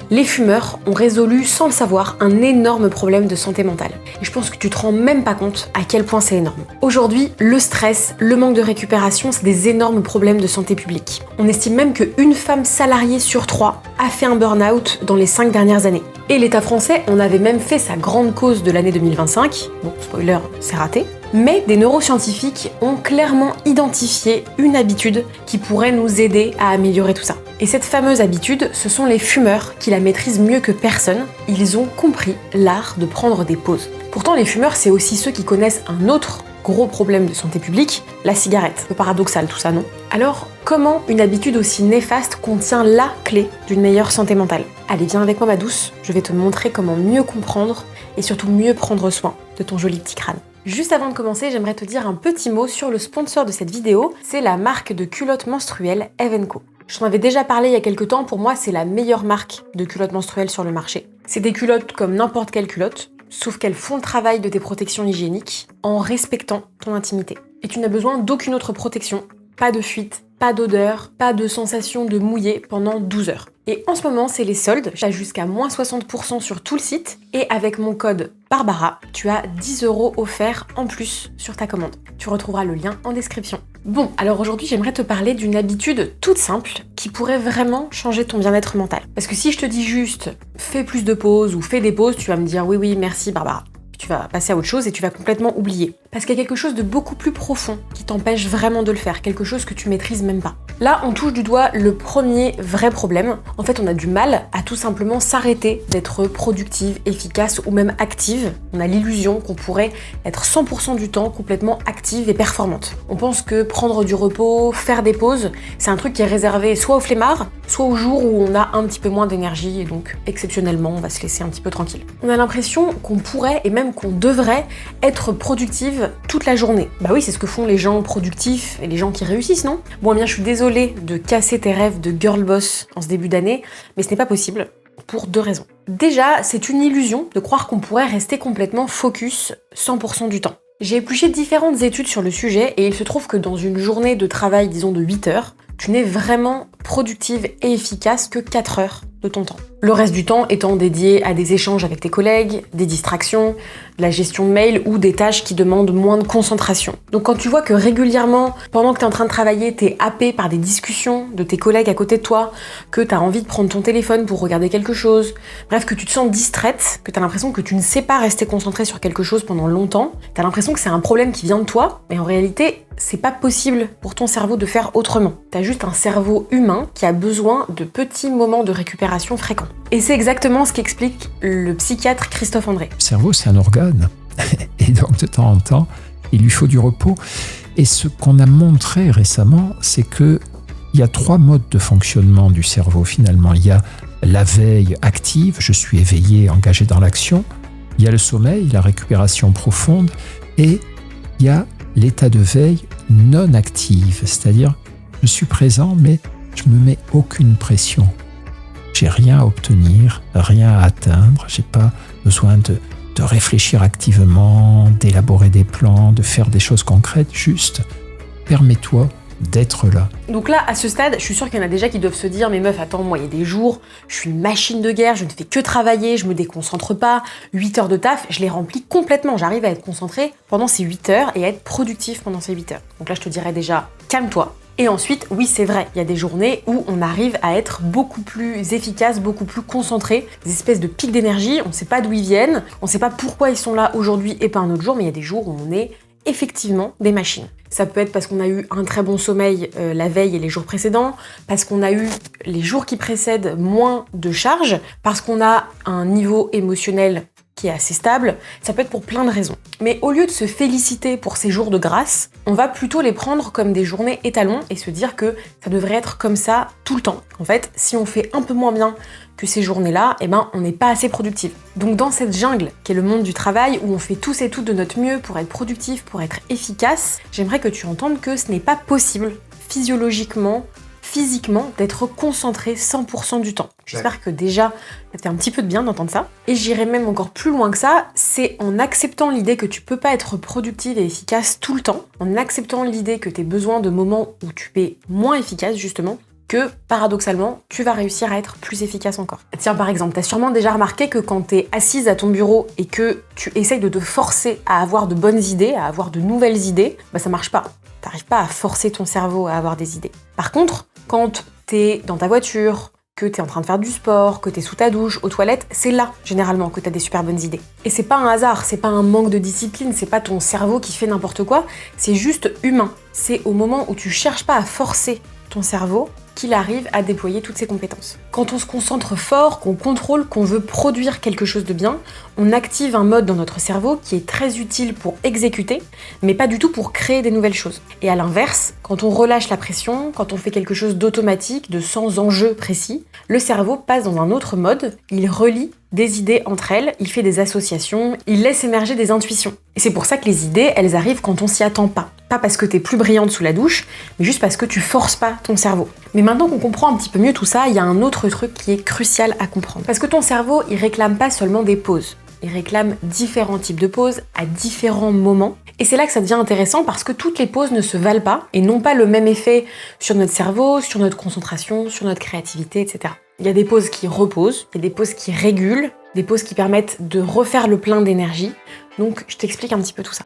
les fumeurs ont résolu sans le savoir un énorme problème de santé mentale. Et je pense que tu te rends même pas compte à quel point c'est énorme. Aujourd'hui, le stress, le manque de récupération, c'est des énormes problèmes de santé publique. On estime même qu'une femme salariée sur 3 a fait un burn-out dans les 5 dernières années. Et l'État français en avait même fait sa grande cause de l'année 2025. Bon, spoiler, c'est raté. Mais des neuroscientifiques ont clairement identifié une habitude qui pourrait nous aider à améliorer tout ça. Et cette fameuse habitude, ce sont les fumeurs qui la maîtrisent mieux que personne. Ils ont compris l'art de prendre des pauses. Pourtant, les fumeurs, c'est aussi ceux qui connaissent un autre gros problème de santé publique, la cigarette. Un peu paradoxal tout ça, non? Alors, comment une habitude aussi néfaste contient la clé d'une meilleure santé mentale? Allez, viens avec moi ma douce, je vais te montrer comment mieux comprendre et surtout mieux prendre soin de ton joli petit crâne. Juste avant de commencer, j'aimerais te dire un petit mot sur le sponsor de cette vidéo, c'est la marque de culottes menstruelles Eve & Co. Je t'en avais déjà parlé il y a quelques temps, pour moi c'est la meilleure marque de culottes menstruelles sur le marché. C'est des culottes comme n'importe quelle culotte, sauf qu'elles font le travail de tes protections hygiéniques en respectant ton intimité. Et tu n'as besoin d'aucune autre protection, pas de fuite, pas d'odeur, pas de sensation de mouiller pendant 12 heures. Et en ce moment, c'est les soldes, tu as jusqu'à moins 60% sur tout le site, et avec mon code Barbara, tu as 10 € offerts en plus sur ta commande. Tu retrouveras le lien en description. Bon, alors aujourd'hui, j'aimerais te parler d'une habitude toute simple qui pourrait vraiment changer ton bien-être mental. Parce que si je te dis juste « fais plus de pauses » ou « fais des pauses », tu vas me dire « oui, merci Barbara ». Tu vas passer à autre chose et tu vas complètement oublier. Parce qu'il y a quelque chose de beaucoup plus profond qui t'empêche vraiment de le faire, quelque chose que tu maîtrises même pas. Là, on touche du doigt le premier vrai problème. En fait, on a du mal à tout simplement s'arrêter d'être productive, efficace ou même active. On a l'illusion qu'on pourrait être 100% du temps complètement active et performante. On pense que prendre du repos, faire des pauses, c'est un truc qui est réservé soit aux flemmards, soit aux jours où on a un petit peu moins d'énergie et donc exceptionnellement, on va se laisser un petit peu tranquille. On a l'impression qu'on pourrait et même qu'on devrait être productive toute la journée. Bah oui, c'est ce que font les gens productifs et les gens qui réussissent, non? Bon, eh bien, je suis désolée de casser tes rêves de girl boss en ce début d'année, mais ce n'est pas possible pour 2 raisons. Déjà, c'est une illusion de croire qu'on pourrait rester complètement focus 100% du temps. J'ai épluché différentes études sur le sujet et il se trouve que dans une journée de travail, disons de 8 heures, tu n'es vraiment productive et efficace que 4 heures de ton temps. Le reste du temps étant dédié à des échanges avec tes collègues, des distractions, de la gestion de mails ou des tâches qui demandent moins de concentration. Donc quand tu vois que régulièrement, pendant que tu es en train de travailler, tu es happé par des discussions de tes collègues à côté de toi, que tu as envie de prendre ton téléphone pour regarder quelque chose, bref, que tu te sens distraite, que tu as l'impression que tu ne sais pas rester concentré sur quelque chose pendant longtemps, tu as l'impression que c'est un problème qui vient de toi, mais en réalité, c'est pas possible pour ton cerveau de faire autrement. T'as juste un cerveau humain qui a besoin de petits moments de récupération fréquents. Et c'est exactement ce qu'explique le psychiatre Christophe André. Le cerveau, c'est un organe. Et donc, de temps en temps, il lui faut du repos. Et ce qu'on a montré récemment, c'est qu'il y a 3 modes de fonctionnement du cerveau, finalement. Il y a la veille active, je suis éveillé, engagé dans l'action. Il y a le sommeil, la récupération profonde. Et il y a l'état de veille non active, c'est-à-dire je suis présent mais je me mets aucune pression. J'ai rien à obtenir, rien à atteindre, j'ai pas besoin de réfléchir activement, d'élaborer des plans, de faire des choses concrètes, juste permets-toi d'être là. Donc là, à ce stade, je suis sûre qu'il y en a déjà qui doivent se dire « Mais meuf, attends, moi, il y a des jours, je suis une machine de guerre, je ne fais que travailler, je me déconcentre pas, 8 heures de taf, je les remplis complètement, j'arrive à être concentrée pendant ces 8 heures et à être productif pendant ces 8 heures. » Donc là, je te dirais déjà « Calme-toi ». Et ensuite, oui, c'est vrai, il y a des journées où on arrive à être beaucoup plus efficace, beaucoup plus concentré, des espèces de pics d'énergie, on ne sait pas d'où ils viennent, on ne sait pas pourquoi ils sont là aujourd'hui et pas un autre jour, mais il y a des jours où on est effectivement des machines. Ça peut être parce qu'on a eu un très bon sommeil la veille et les jours précédents, parce qu'on a eu les jours qui précèdent moins de charge, parce qu'on a un niveau émotionnel qui est assez stable, ça peut être pour plein de raisons. Mais au lieu de se féliciter pour ces jours de grâce, on va plutôt les prendre comme des journées étalons et se dire que ça devrait être comme ça tout le temps. En fait, si on fait un peu moins bien que ces journées-là, eh ben, on n'est pas assez productif. Donc dans cette jungle qu'est le monde du travail, où on fait tous et toutes de notre mieux pour être productif, pour être efficace, j'aimerais que tu entendes que ce n'est pas possible physiologiquement, physiquement, d'être concentré 100% du temps. J'espère que déjà, ça fait un petit peu de bien d'entendre ça. Et j'irai même encore plus loin que ça, c'est en acceptant l'idée que tu peux pas être productive et efficace tout le temps, en acceptant l'idée que tu as besoin de moments où tu es moins efficace justement, que, paradoxalement, tu vas réussir à être plus efficace encore. Tiens, par exemple, t'as sûrement déjà remarqué que quand t'es assise à ton bureau et que tu essayes de te forcer à avoir de bonnes idées, à avoir de nouvelles idées, ça marche pas. T'arrives pas à forcer ton cerveau à avoir des idées. Par contre, quand t'es dans ta voiture, que t'es en train de faire du sport, que t'es sous ta douche, aux toilettes, c'est là, généralement, que t'as des super bonnes idées. Et c'est pas un hasard, c'est pas un manque de discipline, c'est pas ton cerveau qui fait n'importe quoi, c'est juste humain. C'est au moment où tu cherches pas à forcer ton cerveau qu'il arrive à déployer toutes ses compétences. Quand on se concentre fort, qu'on contrôle, qu'on veut produire quelque chose de bien, on active un mode dans notre cerveau qui est très utile pour exécuter, mais pas du tout pour créer des nouvelles choses. Et à l'inverse, quand on relâche la pression, quand on fait quelque chose d'automatique, de sans enjeu précis, le cerveau passe dans un autre mode, il relie des idées entre elles, il fait des associations, il laisse émerger des intuitions. Et c'est pour ça que les idées, elles arrivent quand on s'y attend pas. Pas parce que t'es plus brillante sous la douche, mais juste parce que tu forces pas ton cerveau. Mais maintenant qu'on comprend un petit peu mieux tout ça, il y a un autre truc qui est crucial à comprendre. Parce que ton cerveau, il réclame pas seulement des pauses. Il réclame différents types de pauses à différents moments. Et c'est là que ça devient intéressant parce que toutes les pauses ne se valent pas et n'ont pas le même effet sur notre cerveau, sur notre concentration, sur notre créativité, etc. Il y a des pauses qui reposent, il y a des pauses qui régulent, des pauses qui permettent de refaire le plein d'énergie. Donc je t'explique un petit peu tout ça.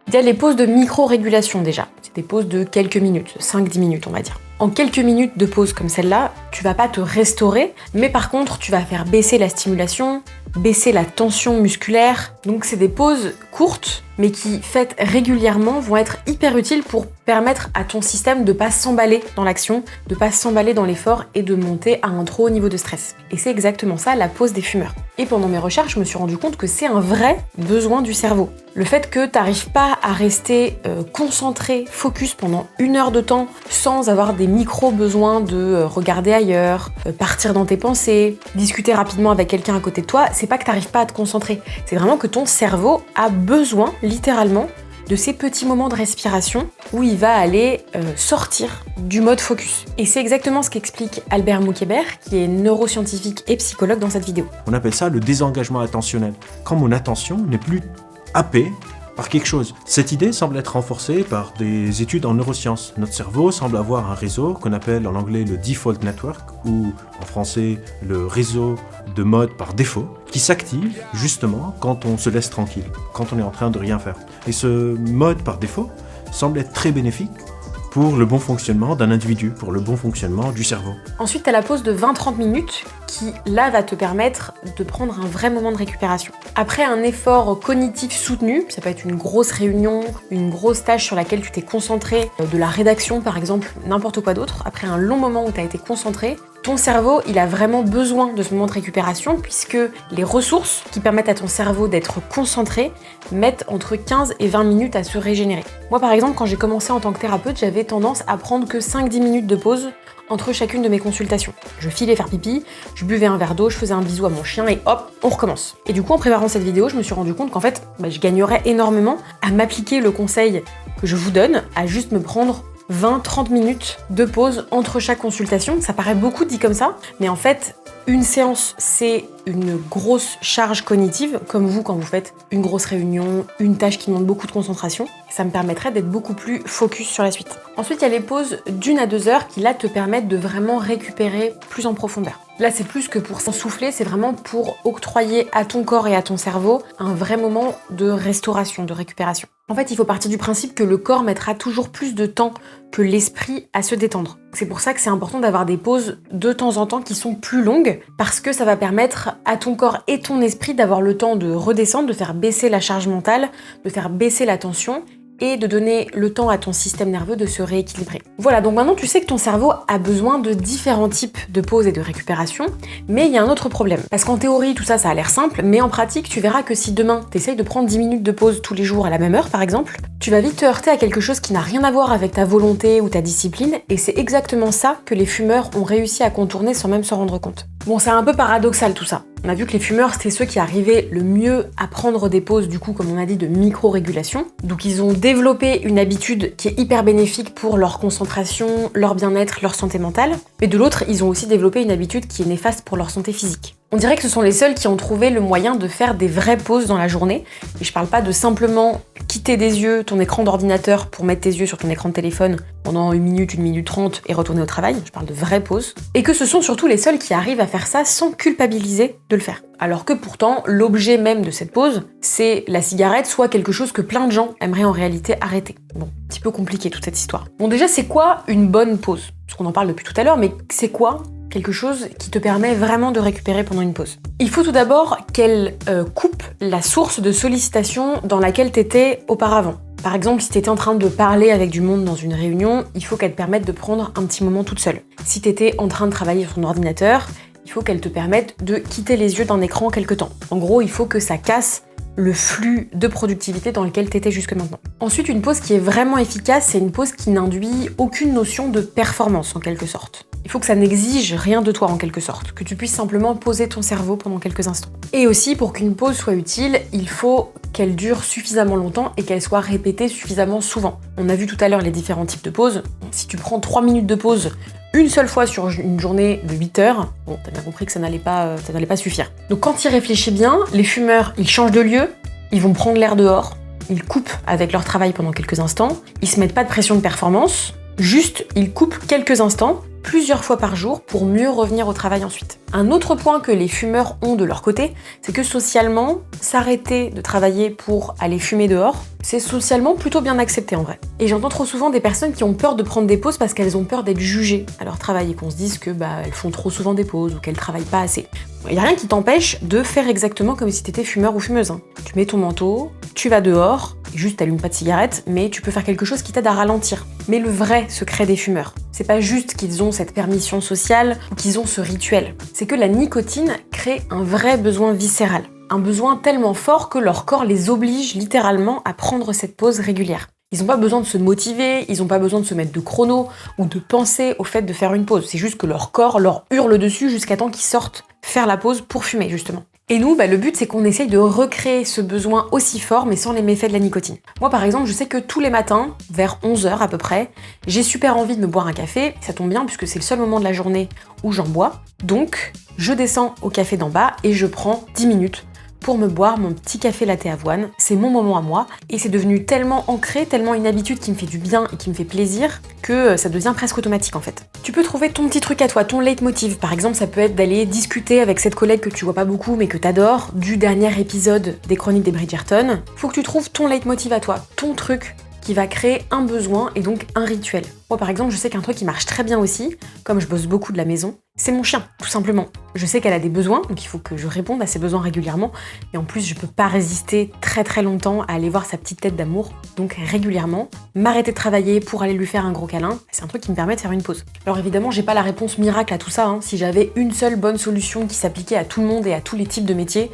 Il y a les pauses de micro-régulation déjà. C'est des pauses de quelques minutes, 5-10 minutes on va dire. En quelques minutes de pause comme celle-là, tu vas pas te restaurer, mais par contre tu vas faire baisser la stimulation, baisser la tension musculaire. Donc c'est des pauses courtes, mais qui, faites régulièrement, vont être hyper utiles pour permettre à ton système de pas s'emballer dans l'action, de pas s'emballer dans l'effort et de monter à un trop haut niveau de stress. Et c'est exactement ça la pause des fumeurs. Et pendant mes recherches, je me suis rendu compte que c'est un vrai besoin du cerveau. Le fait que t'arrives pas à rester concentré, focus pendant 1 heure de temps sans avoir des micro-besoins de regarder ailleurs, partir dans tes pensées, discuter rapidement avec quelqu'un à côté de toi, c'est pas que t'arrives pas à te concentrer. C'est vraiment que ton cerveau a besoin, littéralement, de ces petits moments de respiration où il va aller sortir du mode focus. Et c'est exactement ce qu'explique Albert Moukébert, qui est neuroscientifique et psychologue dans cette vidéo. On appelle ça le désengagement attentionnel. Quand mon attention n'est plus happée par quelque chose. Cette idée semble être renforcée par des études en neurosciences. Notre cerveau semble avoir un réseau qu'on appelle en anglais le default network, ou en français le réseau de mode par défaut, qui s'active justement quand on se laisse tranquille, quand on est en train de rien faire. Et ce mode par défaut semble être très bénéfique pour le bon fonctionnement d'un individu, pour le bon fonctionnement du cerveau. Ensuite, tu as la pause de 20-30 minutes qui, là, va te permettre de prendre un vrai moment de récupération. Après un effort cognitif soutenu, ça peut être une grosse réunion, une grosse tâche sur laquelle tu t'es concentré, de la rédaction par exemple, n'importe quoi d'autre, après un long moment où tu as été concentré, ton cerveau, il a vraiment besoin de ce moment de récupération puisque les ressources qui permettent à ton cerveau d'être concentré mettent entre 15 et 20 minutes à se régénérer. Moi par exemple, quand j'ai commencé en tant que thérapeute, j'avais tendance à prendre que 5-10 minutes de pause entre chacune de mes consultations. Je filais faire pipi, je buvais un verre d'eau, je faisais un bisou à mon chien et hop, on recommence. Et du coup, en préparant cette vidéo, je me suis rendu compte qu'en fait, je gagnerais énormément à m'appliquer le conseil que je vous donne, à juste me prendre 20-30 minutes de pause entre chaque consultation. Ça paraît beaucoup dit comme ça, mais en fait, une séance, c'est une grosse charge cognitive, comme vous quand vous faites une grosse réunion, une tâche qui demande beaucoup de concentration. Ça me permettrait d'être beaucoup plus focus sur la suite. Ensuite, il y a les pauses d'1 à 2 heures qui là te permettent de vraiment récupérer plus en profondeur. Là, c'est plus que pour souffler, c'est vraiment pour octroyer à ton corps et à ton cerveau un vrai moment de restauration, de récupération. En fait, il faut partir du principe que le corps mettra toujours plus de temps que l'esprit à se détendre. C'est pour ça que c'est important d'avoir des pauses de temps en temps qui sont plus longues, parce que ça va permettre à ton corps et ton esprit d'avoir le temps de redescendre, de faire baisser la charge mentale, de faire baisser la tension, et de donner le temps à ton système nerveux de se rééquilibrer. Voilà, donc maintenant tu sais que ton cerveau a besoin de différents types de pauses et de récupération, mais il y a un autre problème. Parce qu'en théorie, tout ça a l'air simple, mais en pratique, tu verras que si demain, t'essayes de prendre 10 minutes de pause tous les jours à la même heure, par exemple, tu vas vite te heurter à quelque chose qui n'a rien à voir avec ta volonté ou ta discipline, et c'est exactement ça que les fumeurs ont réussi à contourner sans même s'en rendre compte. Bon, c'est un peu paradoxal tout ça. On a vu que les fumeurs, c'était ceux qui arrivaient le mieux à prendre des pauses, du coup, comme on a dit, de micro-régulation. Donc ils ont développé une habitude qui est hyper bénéfique pour leur concentration, leur bien-être, leur santé mentale. Mais de l'autre, ils ont aussi développé une habitude qui est néfaste pour leur santé physique. On dirait que ce sont les seuls qui ont trouvé le moyen de faire des vraies pauses dans la journée. Et je parle pas de simplement quitter des yeux ton écran d'ordinateur pour mettre tes yeux sur ton écran de téléphone pendant 1 minute 30 et retourner au travail. Je parle de vraies pauses. Et que ce sont surtout les seuls qui arrivent à faire ça sans culpabiliser de le faire. Alors que pourtant, l'objet même de cette pause, c'est la cigarette, soit quelque chose que plein de gens aimeraient en réalité arrêter. Bon, un petit peu compliqué toute cette histoire. Bon, déjà, c'est quoi une bonne pause? Parce qu'on en parle depuis tout à l'heure, mais c'est quoi quelque chose qui te permet vraiment de récupérer pendant une pause? Il faut tout d'abord qu'elle coupe la source de sollicitation dans laquelle t'étais auparavant. Par exemple, si t'étais en train de parler avec du monde dans une réunion, il faut qu'elle te permette de prendre un petit moment toute seule. Si t'étais en train de travailler sur ton ordinateur, il faut qu'elle te permette de quitter les yeux d'un écran quelque temps. En gros, il faut que ça casse le flux de productivité dans lequel t'étais jusque maintenant. Ensuite, une pause qui est vraiment efficace, c'est une pause qui n'induit aucune notion de performance en quelque sorte. Il faut que ça n'exige rien de toi en quelque sorte, que tu puisses simplement poser ton cerveau pendant quelques instants. Et aussi, pour qu'une pause soit utile, il faut qu'elle dure suffisamment longtemps et qu'elle soit répétée suffisamment souvent. On a vu tout à l'heure les différents types de pauses. Si tu prends 3 minutes de pause une seule fois sur une journée de 8 heures, bon, t'as bien compris que ça n'allait pas suffire. Donc quand tu y réfléchis bien, les fumeurs, ils changent de lieu, ils vont prendre l'air dehors, ils coupent avec leur travail pendant quelques instants, ils se mettent pas de pression de performance, juste ils coupent quelques instants, plusieurs fois par jour pour mieux revenir au travail ensuite. Un autre point que les fumeurs ont de leur côté, c'est que socialement, s'arrêter de travailler pour aller fumer dehors, c'est socialement plutôt bien accepté en vrai. Et j'entends trop souvent des personnes qui ont peur de prendre des pauses parce qu'elles ont peur d'être jugées à leur travail et qu'on se dise que elles font trop souvent des pauses ou qu'elles travaillent pas assez. Il n'y a rien qui t'empêche de faire exactement comme si t'étais fumeur ou fumeuse. Tu mets ton manteau, tu vas dehors, et juste t'allumes pas de cigarette, mais tu peux faire quelque chose qui t'aide à ralentir. Mais le vrai secret des fumeurs, c'est pas juste qu'ils ont cette permission sociale ou qu'ils ont ce rituel. C'est que la nicotine crée un vrai besoin viscéral. Un besoin tellement fort que leur corps les oblige littéralement à prendre cette pause régulière. Ils n'ont pas besoin de se motiver, ils n'ont pas besoin de se mettre de chrono ou de penser au fait de faire une pause. C'est juste que leur corps leur hurle dessus jusqu'à temps qu'ils sortent faire la pause pour fumer justement. Et nous, le but c'est qu'on essaye de recréer ce besoin aussi fort mais sans les méfaits de la nicotine. Moi par exemple, je sais que tous les matins, vers 11h à peu près, j'ai super envie de me boire un café. Ça tombe bien puisque c'est le seul moment de la journée où j'en bois. Donc, je descends au café d'en bas et je prends 10 minutes pour me boire mon petit café latte avoine. C'est mon moment à moi et c'est devenu tellement ancré, tellement une habitude qui me fait du bien et qui me fait plaisir que ça devient presque automatique en fait. Tu peux trouver ton petit truc à toi, ton leitmotiv. Par exemple, ça peut être d'aller discuter avec cette collègue que tu vois pas beaucoup mais que t'adores du dernier épisode des Chroniques des Bridgerton. Faut que tu trouves ton leitmotiv à toi, ton truc qui va créer un besoin et donc un rituel. Moi par exemple, je sais qu'un truc qui marche très bien aussi, comme je bosse beaucoup de la maison, c'est mon chien, tout simplement. Je sais qu'elle a des besoins, donc il faut que je réponde à ses besoins régulièrement, et en plus je peux pas résister très très longtemps à aller voir sa petite tête d'amour, donc régulièrement, m'arrêter de travailler pour aller lui faire un gros câlin, c'est un truc qui me permet de faire une pause. Alors évidemment, j'ai pas la réponse miracle à tout ça, si j'avais une seule bonne solution qui s'appliquait à tout le monde et à tous les types de métiers,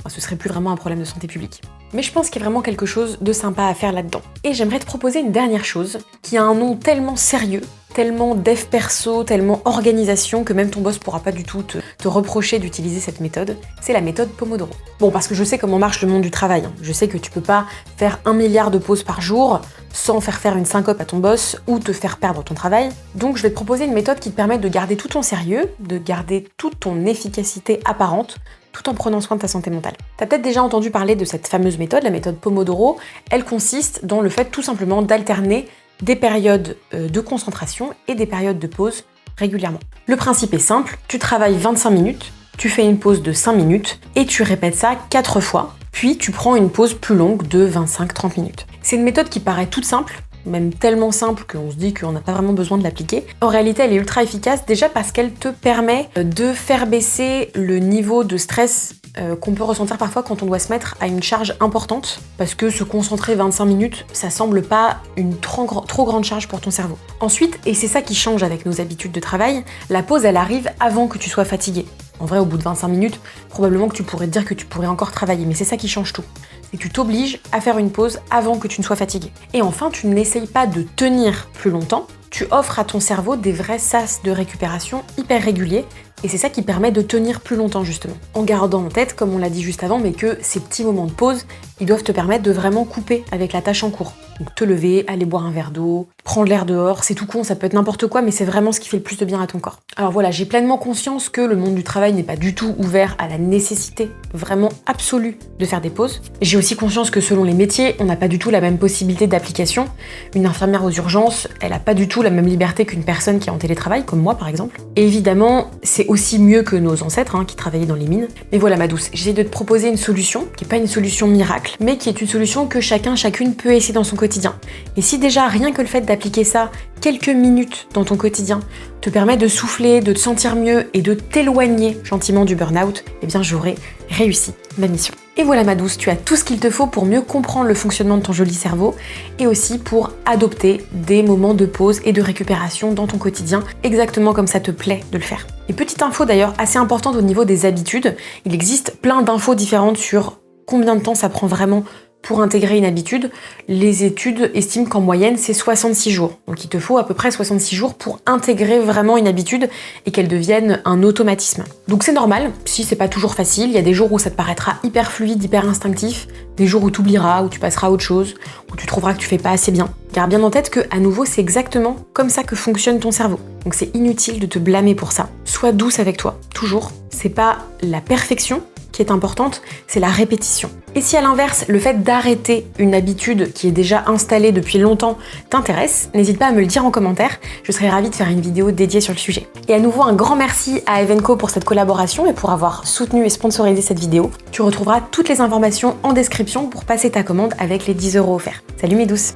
ce serait plus vraiment un problème de santé publique. Mais je pense qu'il y a vraiment quelque chose de sympa à faire là-dedans. Et j'aimerais te proposer une dernière chose, qui a un nom tellement sérieux, tellement dev perso, tellement organisation, que même ton boss pourra pas du tout te reprocher d'utiliser cette méthode. C'est la méthode Pomodoro. Bon, parce que je sais comment marche le monde du travail. Je sais que tu peux pas faire 1 milliard de pauses par jour sans faire une syncope à ton boss ou te faire perdre ton travail. Donc je vais te proposer une méthode qui te permet de garder tout ton sérieux, de garder toute ton efficacité apparente, tout en prenant soin de ta santé mentale. T'as peut-être déjà entendu parler de cette fameuse méthode, la méthode Pomodoro. Elle consiste dans le fait tout simplement d'alterner des périodes de concentration et des périodes de pause régulièrement. Le principe est simple, tu travailles 25 minutes, tu fais une pause de 5 minutes et tu répètes ça 4 fois, puis tu prends une pause plus longue de 25-30 minutes. C'est une méthode qui paraît toute simple, même tellement simple qu'on se dit qu'on n'a pas vraiment besoin de l'appliquer. En réalité, elle est ultra efficace déjà parce qu'elle te permet de faire baisser le niveau de stress qu'on peut ressentir parfois quand on doit se mettre à une charge importante, parce que se concentrer 25 minutes, ça semble pas une trop grande charge pour ton cerveau. Ensuite, et c'est ça qui change avec nos habitudes de travail, la pause elle arrive avant que tu sois fatigué. En vrai, au bout de 25 minutes, probablement que tu pourrais te dire que tu pourrais encore travailler, mais c'est ça qui change tout. et tu t'obliges à faire une pause avant que tu ne sois fatigué. Et enfin, tu n'essayes pas de tenir plus longtemps, tu offres à ton cerveau des vrais sas de récupération hyper réguliers, et c'est ça qui permet de tenir plus longtemps justement. En gardant en tête, comme on l'a dit juste avant, mais que ces petits moments de pause, ils doivent te permettre de vraiment couper avec la tâche en cours. Donc te lever, aller boire un verre d'eau, prendre l'air dehors, c'est tout con, ça peut être n'importe quoi, mais c'est vraiment ce qui fait le plus de bien à ton corps. Alors voilà, j'ai pleinement conscience que le monde du travail n'est pas du tout ouvert à la nécessité vraiment absolue de faire des pauses. J'ai aussi conscience que selon les métiers, on n'a pas du tout la même possibilité d'application. Une infirmière aux urgences, elle n'a pas du tout la même liberté qu'une personne qui est en télétravail, comme moi par exemple. Et évidemment, c'est aussi mieux que nos ancêtres qui travaillaient dans les mines. Mais voilà ma douce, j'essaie de te proposer une solution, qui n'est pas une solution miracle, mais qui est une solution que chacune peut essayer dans son quotidien. Et si déjà rien que le fait d'appliquer ça quelques minutes dans ton quotidien te permet de souffler, de te sentir mieux et de t'éloigner gentiment du burn-out, eh bien j'aurai réussi ma mission. Et voilà ma douce, tu as tout ce qu'il te faut pour mieux comprendre le fonctionnement de ton joli cerveau et aussi pour adopter des moments de pause et de récupération dans ton quotidien, exactement comme ça te plaît de le faire. Et petite info d'ailleurs assez importante au niveau des habitudes, il existe plein d'infos différentes sur combien de temps ça prend vraiment pour intégrer une habitude. Les études estiment qu'en moyenne, c'est 66 jours. Donc il te faut à peu près 66 jours pour intégrer vraiment une habitude et qu'elle devienne un automatisme. Donc c'est normal, si c'est pas toujours facile, il y a des jours où ça te paraîtra hyper fluide, hyper instinctif, des jours où tu oublieras, où tu passeras à autre chose, où tu trouveras que tu fais pas assez bien. Garde bien en tête que, à nouveau, c'est exactement comme ça que fonctionne ton cerveau. Donc c'est inutile de te blâmer pour ça. Sois douce avec toi, toujours. C'est pas la perfection qui est importante, c'est la répétition. Et si à l'inverse, le fait d'arrêter une habitude qui est déjà installée depuis longtemps t'intéresse, n'hésite pas à me le dire en commentaire, je serais ravie de faire une vidéo dédiée sur le sujet. Et à nouveau, un grand merci à Evenko pour cette collaboration et pour avoir soutenu et sponsorisé cette vidéo. Tu retrouveras toutes les informations en description pour passer ta commande avec les 10 € offerts. Salut mes douces!